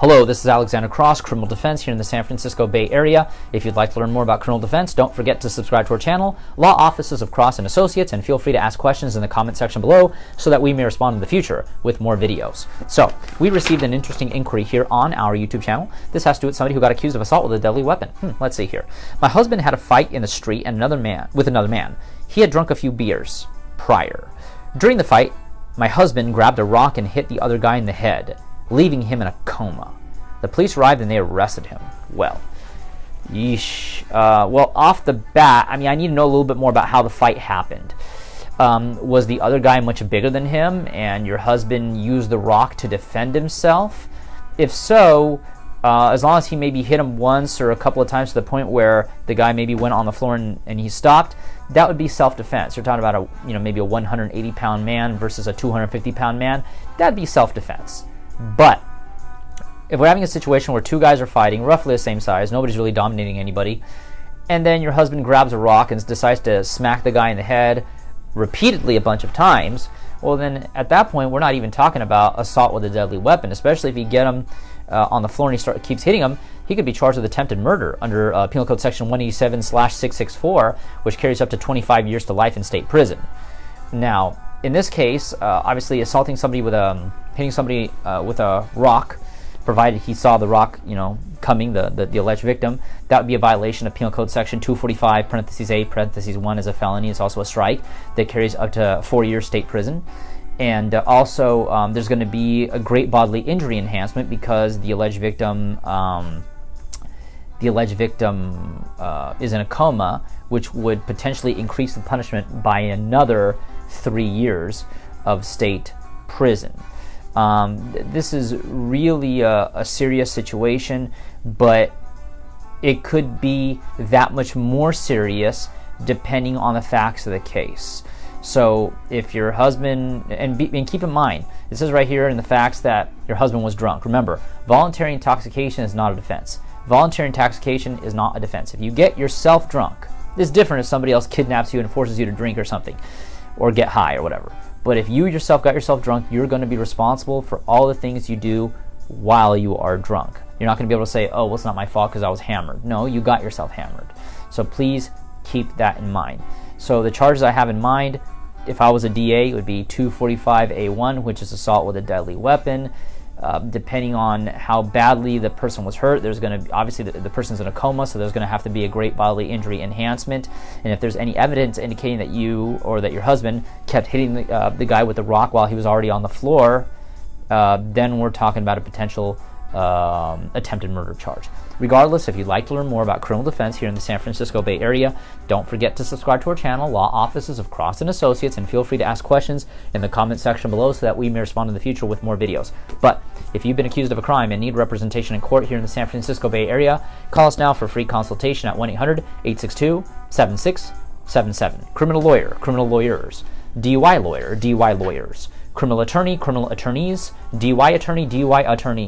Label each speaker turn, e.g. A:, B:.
A: Hello, this is Alexander Cross, Criminal Defense here in the San Francisco Bay Area. If you'd like to learn more about criminal defense, don't forget to subscribe to our channel, Law Offices of Cross & Associates, and feel free to ask questions in the comment section below so that we may respond in the future with more videos. So, we received an interesting inquiry here on our YouTube channel. This has to do with somebody who got accused of assault with a deadly weapon. Let's see here. My husband had a fight in the street with another man. He had drunk a few beers prior. During the fight, my husband grabbed a rock and hit the other guy in the head, leaving him in a coma. The police arrived and they arrested him. Well, yeesh. Well, off the bat, I need to know a little bit more about how the fight happened. Was the other guy much bigger than him and your husband used the rock to defend himself? If so, as long as he maybe hit him once or a couple of times to the point where the guy maybe went on the floor and he stopped, that would be self-defense. You're talking about maybe a 180-pound man versus a 250-pound man. That'd be self-defense. But if we're having a situation where two guys are fighting, roughly the same size, nobody's really dominating anybody, and then your husband grabs a rock and decides to smack the guy in the head repeatedly a bunch of times, well then at that point we're not even talking about assault with a deadly weapon, especially if you get him on the floor and he keeps hitting him. He could be charged with attempted murder under Penal Code Section 187/664, which carries up to 25 years to life in state prison. Now, in this case, obviously assaulting somebody with hitting somebody with a rock, provided he saw the rock, coming, the alleged victim, that would be a violation of Penal Code Section 245(a)(1) is a felony. It's also a strike that carries up to 4 years state prison. And also, there's going to be a great bodily injury enhancement because the alleged victim is in a coma, which would potentially increase the punishment by another 3 years of state prison. This is really a serious situation, but it could be that much more serious depending on the facts of the case. So if your husband, and keep in mind, it says right here in the facts that your husband was drunk. Remember, voluntary intoxication is not a defense. Voluntary intoxication is not a defense. If you get yourself drunk, it's different if somebody else kidnaps you and forces you to drink or something, or get high or whatever. But if you yourself got yourself drunk, you're going to be responsible for all the things you do while you are drunk. You're not going to be able to say, oh, well, it's not my fault because I was hammered. No, you got yourself hammered. So please keep that in mind. So the charges I have in mind, if I was a DA, it would be 245(a)(1), which is assault with a deadly weapon. Depending on how badly the person was hurt, there's going to obviously the person's in a coma, so there's going to have to be a great bodily injury enhancement. And if there's any evidence indicating that you or that your husband kept hitting the guy with the rock while he was already on the floor, then we're talking about a potential attempted murder charge. Regardless, if you'd like to learn more about criminal defense here in the San Francisco Bay Area, don't forget to subscribe to our channel, Law Offices of Cross & Associates, and feel free to ask questions in the comment section below so that we may respond in the future with more videos. But if you've been accused of a crime and need representation in court here in the San Francisco Bay Area, call us now for a free consultation at 1-800-862-7677. Criminal lawyer, criminal lawyers, DUI lawyer, DUI lawyers, criminal attorney, criminal attorneys, DUI attorney, DUI attorney.